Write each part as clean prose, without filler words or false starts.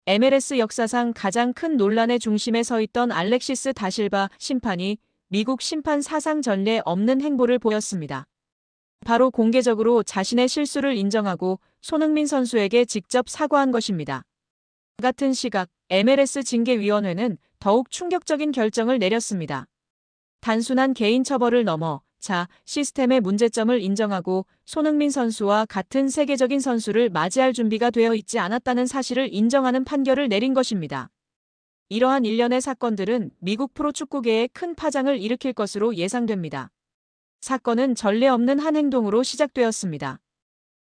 MLS 역사상 가장 큰 논란의 중심에 서 있던 알렉시스 다실바 심판이 미국 심판 사상 전례 없는 행보를 보였습니다. 바로 공개적으로 자신의 실수를 인정하고 손흥민 선수에게 직접 사과한 것입니다. 같은 시각 MLS 징계위원회는 더욱 충격적인 결정을 내렸습니다. 단순한 개인 처벌을 넘어 시스템의 문제점을 인정하고 손흥민 선수와 같은 세계적인 선수를 맞이할 준비가 되어 있지 않았다는 사실을 인정하는 판결을 내린 것입니다. 이러한 일련의 사건들은 미국 프로축구계에 큰 파장을 일으킬 것으로 예상됩니다. 사건은 전례 없는 한 행동으로 시작되었습니다.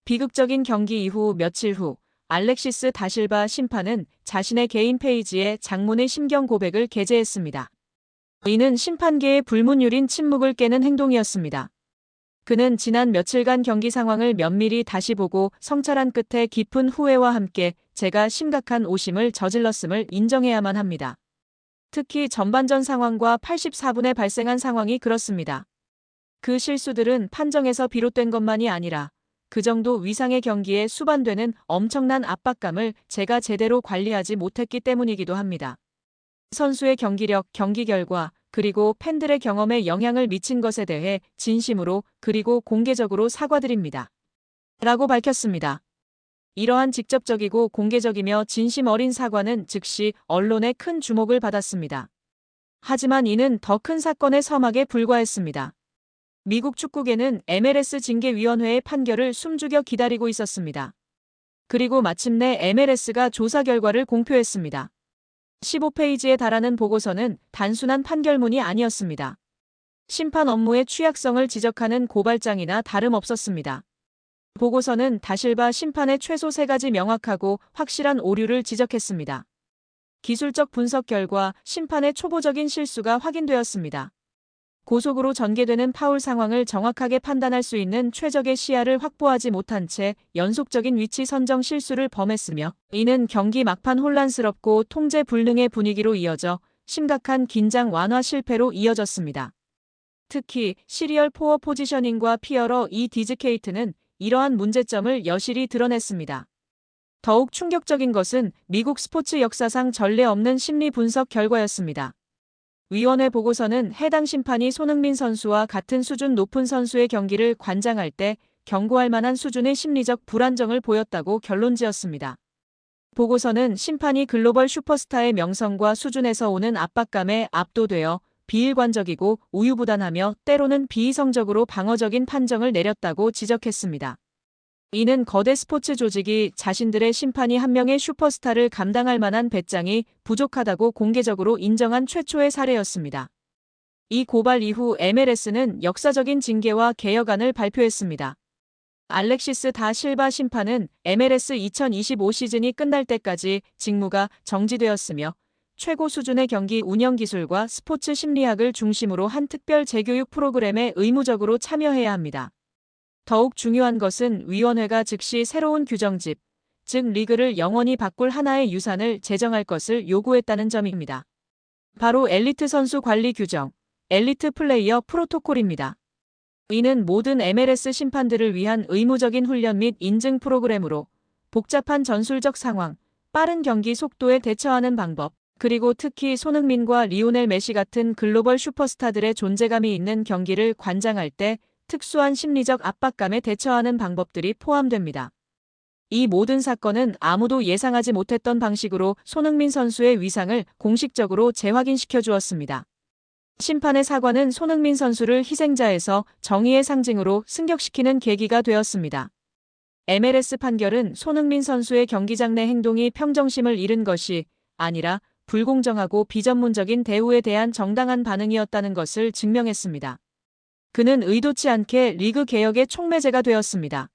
비극적인 경기 이후 며칠 후 알렉시스 다실바 심판은 자신의 개인 페이지에 장문의 심경 고백을 게재했습니다. 이는 심판계의 불문율인 침묵을 깨는 행동이었습니다. 그는 지난 며칠간 경기 상황을 면밀히 다시 보고 성찰한 끝에 깊은 후회와 함께 제가 심각한 오심을 저질렀음을 인정해야만 합니다. 특히 전반전 상황과 84분에 발생한 상황이 그렇습니다. 그 실수들은 판정에서 비롯된 것만이 아니라 그 정도 위상의 경기에 수반되는 엄청난 압박감을 제가 제대로 관리하지 못했기 때문이기도 합니다. 선수의 경기력, 경기 결과, 그리고 팬들의 경험에 영향을 미친 것에 대해 진심으로 그리고 공개적으로 사과드립니다. 라고 밝혔습니다. 이러한 직접적이고 공개적이며 진심 어린 사과는 즉시 언론의 큰 주목을 받았습니다. 하지만 이는 더 큰 사건의 서막에 불과했습니다. 미국 축구계는 MLS 징계위원회의 판결을 숨죽여 기다리고 있었습니다. 그리고 마침내 MLS가 조사 결과를 공표했습니다. 15페이지에 달하는 보고서는 단순한 판결문이 아니었습니다. 심판 업무의 취약성을 지적하는 고발장이나 다름없었습니다. 보고서는 다실바 심판의 최소 3가지 명확하고 확실한 오류를 지적했습니다. 기술적 분석 결과 심판의 초보적인 실수가 확인되었습니다. 고속으로 전개되는 파울 상황을 정확하게 판단할 수 있는 최적의 시야를 확보하지 못한 채 연속적인 위치 선정 실수를 범했으며 이는 경기 막판 혼란스럽고 통제 불능의 분위기로 이어져 심각한 긴장 완화 실패로 이어졌습니다. 특히 시리얼 포어 포지셔닝과 피어러 디즈케이트는 이러한 문제점을 여실히 드러냈습니다. 더욱 충격적인 것은 미국 스포츠 역사상 전례 없는 심리 분석 결과였습니다. 위원회 보고서는 해당 심판이 손흥민 선수와 같은 수준 높은 선수의 경기를 관장할 때 경고할 만한 수준의 심리적 불안정을 보였다고 결론지었습니다. 보고서는 심판이 글로벌 슈퍼스타의 명성과 수준에서 오는 압박감에 압도되어 비일관적이고 우유부단하며 때로는 비이성적으로 방어적인 판정을 내렸다고 지적했습니다. 이는 거대 스포츠 조직이 자신들의 심판이 한 명의 슈퍼스타를 감당할 만한 배짱이 부족하다고 공개적으로 인정한 최초의 사례였습니다. 이 고발 이후 MLS는 역사적인 징계와 개혁안을 발표했습니다. 알렉시스 다 실바 심판은 MLS 2025 시즌이 끝날 때까지 직무가 정지되었으며 최고 수준의 경기 운영 기술과 스포츠 심리학을 중심으로 한 특별 재교육 프로그램에 의무적으로 참여해야 합니다. 더욱 중요한 것은 위원회가 즉시 새로운 규정집, 즉 리그를 영원히 바꿀 하나의 유산을 제정할 것을 요구했다는 점입니다. 바로 엘리트 선수 관리 규정, 엘리트 플레이어 프로토콜입니다. 이는 모든 MLS 심판들을 위한 의무적인 훈련 및 인증 프로그램으로 복잡한 전술적 상황, 빠른 경기 속도에 대처하는 방법, 그리고 특히 손흥민과 리오넬 메시 같은 글로벌 슈퍼스타들의 존재감이 있는 경기를 관장할 때 특수한 심리적 압박감에 대처하는 방법들이 포함됩니다. 이 모든 사건은 아무도 예상하지 못했던 방식으로 손흥민 선수의 위상을 공식적으로 재확인시켜 주었습니다. 심판의 사과는 손흥민 선수를 희생자에서 정의의 상징으로 승격시키는 계기가 되었습니다. MLS 판결은 손흥민 선수의 경기장 내 행동이 평정심을 잃은 것이 아니라 불공정하고 비전문적인 대우에 대한 정당한 반응이었다는 것을 증명했습니다. 그는 의도치 않게 리그 개혁의 촉매제가 되었습니다.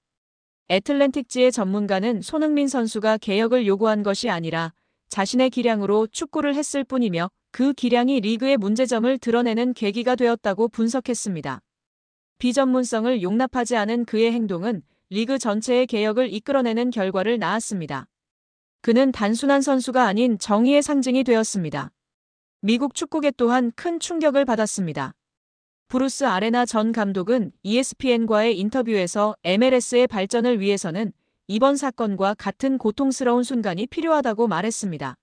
애틀랜틱지의 전문가는 손흥민 선수가 개혁을 요구한 것이 아니라 자신의 기량으로 축구를 했을 뿐이며 그 기량이 리그의 문제점을 드러내는 계기가 되었다고 분석했습니다. 비전문성을 용납하지 않은 그의 행동은 리그 전체의 개혁을 이끌어내는 결과를 낳았습니다. 그는 단순한 선수가 아닌 정의의 상징이 되었습니다. 미국 축구계 또한 큰 충격을 받았습니다. 브루스 아레나 전 감독은 ESPN과의 인터뷰에서 MLS의 발전을 위해서는 이번 사건과 같은 고통스러운 순간이 필요하다고 말했습니다.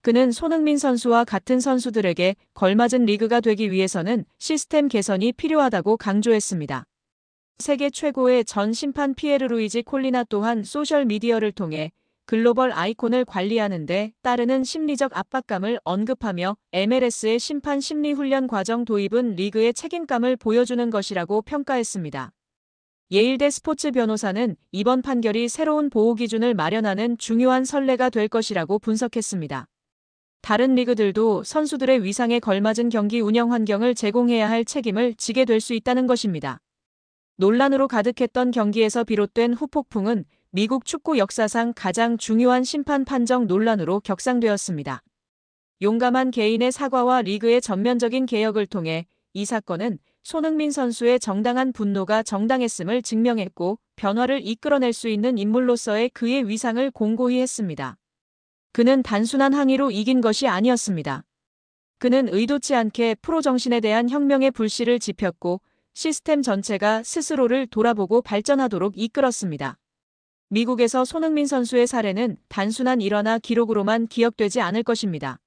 그는 손흥민 선수와 같은 선수들에게 걸맞은 리그가 되기 위해서는 시스템 개선이 필요하다고 강조했습니다. 세계 최고의 전 심판 피에르 루이지 콜리나 또한 소셜미디어를 통해 글로벌 아이콘을 관리하는 데 따르는 심리적 압박감을 언급하며 MLS의 심판 심리 훈련 과정 도입은 리그의 책임감을 보여주는 것이라고 평가했습니다. 예일대 스포츠 변호사는 이번 판결이 새로운 보호 기준을 마련하는 중요한 선례가 될 것이라고 분석했습니다. 다른 리그들도 선수들의 위상에 걸맞은 경기 운영 환경을 제공해야 할 책임을 지게 될 수 있다는 것입니다. 논란으로 가득했던 경기에서 비롯된 후폭풍은 미국 축구 역사상 가장 중요한 심판 판정 논란으로 격상되었습니다. 용감한 개인의 사과와 리그의 전면적인 개혁을 통해 이 사건은 손흥민 선수의 정당한 분노가 정당했음을 증명했고 변화를 이끌어낼 수 있는 인물로서의 그의 위상을 공고히 했습니다. 그는 단순한 항의로 이긴 것이 아니었습니다. 그는 의도치 않게 프로 정신에 대한 혁명의 불씨를 지폈고 시스템 전체가 스스로를 돌아보고 발전하도록 이끌었습니다. 미국에서 손흥민 선수의 사례는 단순한 일화나 기록으로만 기억되지 않을 것입니다.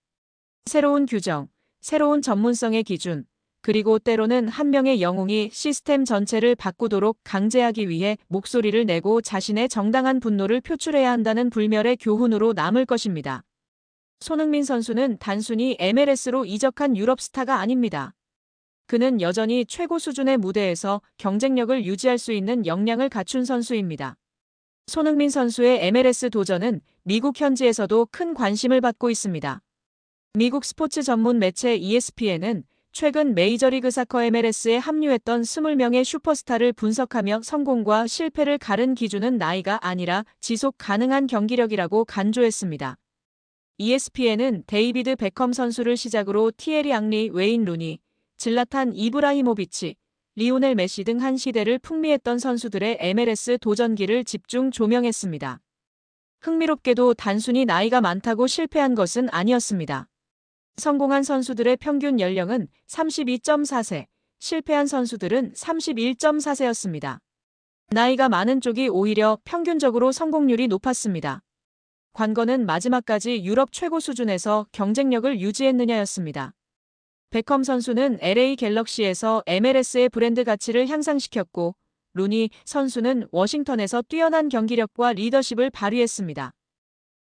새로운 규정, 새로운 전문성의 기준, 그리고 때로는 한 명의 영웅이 시스템 전체를 바꾸도록 강제하기 위해 목소리를 내고 자신의 정당한 분노를 표출해야 한다는 불멸의 교훈으로 남을 것입니다. 손흥민 선수는 단순히 MLS로 이적한 유럽 스타가 아닙니다. 그는 여전히 최고 수준의 무대에서 경쟁력을 유지할 수 있는 역량을 갖춘 선수입니다. 손흥민 선수의 MLS 도전은 미국 현지에서도 큰 관심을 받고 있습니다. 미국 스포츠 전문 매체 ESPN은 최근 메이저리그 사커 MLS에 합류했던 20명의 슈퍼스타를 분석하며 성공과 실패를 가른 기준은 나이가 아니라 지속 가능한 경기력이라고 간조했습니다. ESPN은 데이비드 베컴 선수를 시작으로 티에리 앙리, 웨인 루니, 질라탄 이브라히모비치, 리오넬 메시 등 한 시대를 풍미했던 선수들의 MLS 도전기를 집중 조명했습니다. 흥미롭게도 단순히 나이가 많다고 실패한 것은 아니었습니다. 성공한 선수들의 평균 연령은 32.4세, 실패한 선수들은 31.4세였습니다. 나이가 많은 쪽이 오히려 평균적으로 성공률이 높았습니다. 관건은 마지막까지 유럽 최고 수준에서 경쟁력을 유지했느냐였습니다. 베컴 선수는 LA 갤럭시에서 MLS의 브랜드 가치를 향상시켰고, 루니 선수는 워싱턴에서 뛰어난 경기력과 리더십을 발휘했습니다.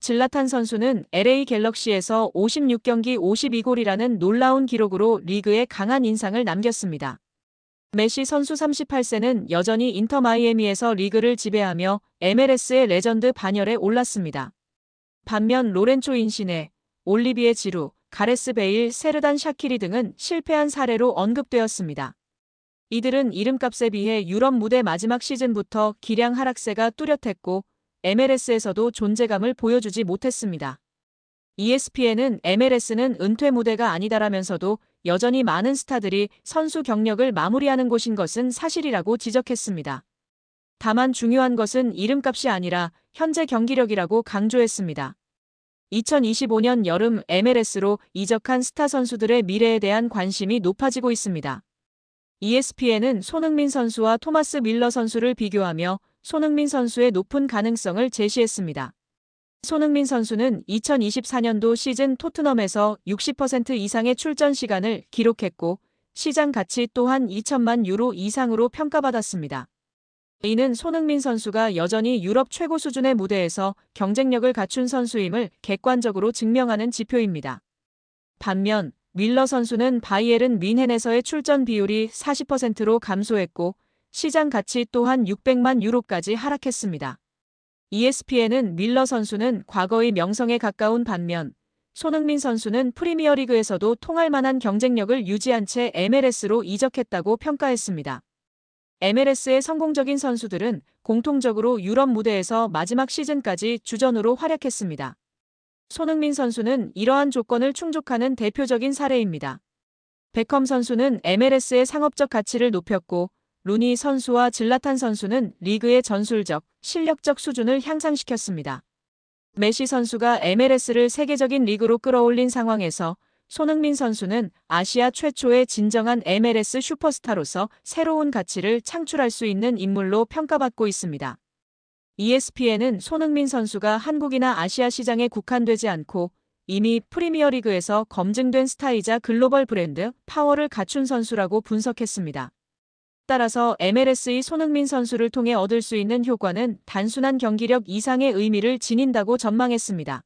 질라탄 선수는 LA 갤럭시에서 56경기 52골이라는 놀라운 기록으로 리그에 강한 인상을 남겼습니다. 메시 선수 38세는 여전히 인터 마이애미에서 리그를 지배하며 MLS의 레전드 반열에 올랐습니다. 반면 로렌초 인시네, 올리비에 지루, 가레스 베일, 세르단 샤키리 등은 실패한 사례로 언급되었습니다. 이들은 이름값에 비해 유럽 무대 마지막 시즌부터 기량 하락세가 뚜렷했고 MLS에서도 존재감을 보여주지 못했습니다. ESPN은 MLS는 은퇴 무대가 아니다라면서도 여전히 많은 스타들이 선수 경력을 마무리하는 곳인 것은 사실이라고 지적했습니다. 다만 중요한 것은 이름값이 아니라 현재 경기력이라고 강조했습니다. 2025년 여름 MLS로 이적한 스타 선수들의 미래에 대한 관심이 높아지고 있습니다. ESPN은 손흥민 선수와 토마스 밀러 선수를 비교하며 손흥민 선수의 높은 가능성을 제시했습니다. 손흥민 선수는 2024년도 시즌 토트넘에서 60% 이상의 출전 시간을 기록했고 시장 가치 또한 2천만 유로 이상으로 평가받았습니다. 이는 손흥민 선수가 여전히 유럽 최고 수준의 무대에서 경쟁력을 갖춘 선수임을 객관적으로 증명하는 지표입니다. 반면 밀러 선수는 바이에른 뮌헨에서의 출전 비율이 40%로 감소했고 시장 가치 또한 600만 유로까지 하락했습니다. ESPN은 밀러 선수는 과거의 명성에 가까운 반면 손흥민 선수는 프리미어리그에서도 통할 만한 경쟁력을 유지한 채 MLS로 이적했다고 평가했습니다. MLS의 성공적인 선수들은 공통적으로 유럽 무대에서 마지막 시즌까지 주전으로 활약했습니다. 손흥민 선수는 이러한 조건을 충족하는 대표적인 사례입니다. 베컴 선수는 MLS의 상업적 가치를 높였고 루니 선수와 질라탄 선수는 리그의 전술적, 실력적 수준을 향상시켰습니다. 메시 선수가 MLS를 세계적인 리그로 끌어올린 상황에서 손흥민 선수는 아시아 최초의 진정한 MLS 슈퍼스타로서 새로운 가치를 창출할 수 있는 인물로 평가받고 있습니다. ESPN은 손흥민 선수가 한국이나 아시아 시장에 국한되지 않고 이미 프리미어리그에서 검증된 스타이자 글로벌 브랜드 파워를 갖춘 선수라고 분석했습니다. 따라서 MLS의 손흥민 선수를 통해 얻을 수 있는 효과는 단순한 경기력 이상의 의미를 지닌다고 전망했습니다.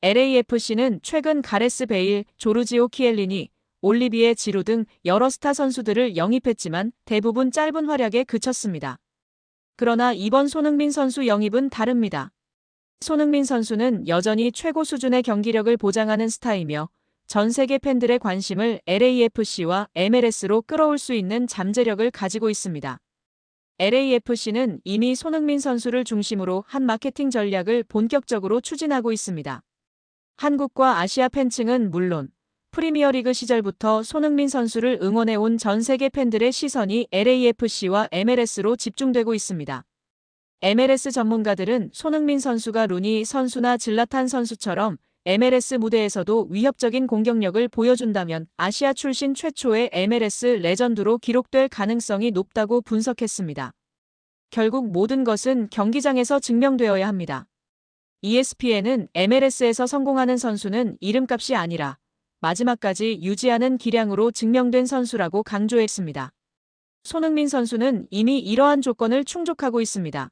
LAFC는 최근 가레스 베일, 조르지오 키엘리니, 올리비에 지루 등 여러 스타 선수들을 영입했지만 대부분 짧은 활약에 그쳤습니다. 그러나 이번 손흥민 선수 영입은 다릅니다. 손흥민 선수는 여전히 최고 수준의 경기력을 보장하는 스타이며 전 세계 팬들의 관심을 LAFC와 MLS로 끌어올 수 있는 잠재력을 가지고 있습니다. LAFC는 이미 손흥민 선수를 중심으로 한 마케팅 전략을 본격적으로 추진하고 있습니다. 한국과 아시아 팬층은 물론 프리미어리그 시절부터 손흥민 선수를 응원해온 전 세계 팬들의 시선이 LAFC와 MLS로 집중되고 있습니다. MLS 전문가들은 손흥민 선수가 루니 선수나 질라탄 선수처럼 MLS 무대에서도 위협적인 공격력을 보여준다면 아시아 출신 최초의 MLS 레전드로 기록될 가능성이 높다고 분석했습니다. 결국 모든 것은 경기장에서 증명되어야 합니다. ESPN은 MLS에서 성공하는 선수는 이름값이 아니라 마지막까지 유지하는 기량으로 증명된 선수라고 강조했습니다. 손흥민 선수는 이미 이러한 조건을 충족하고 있습니다.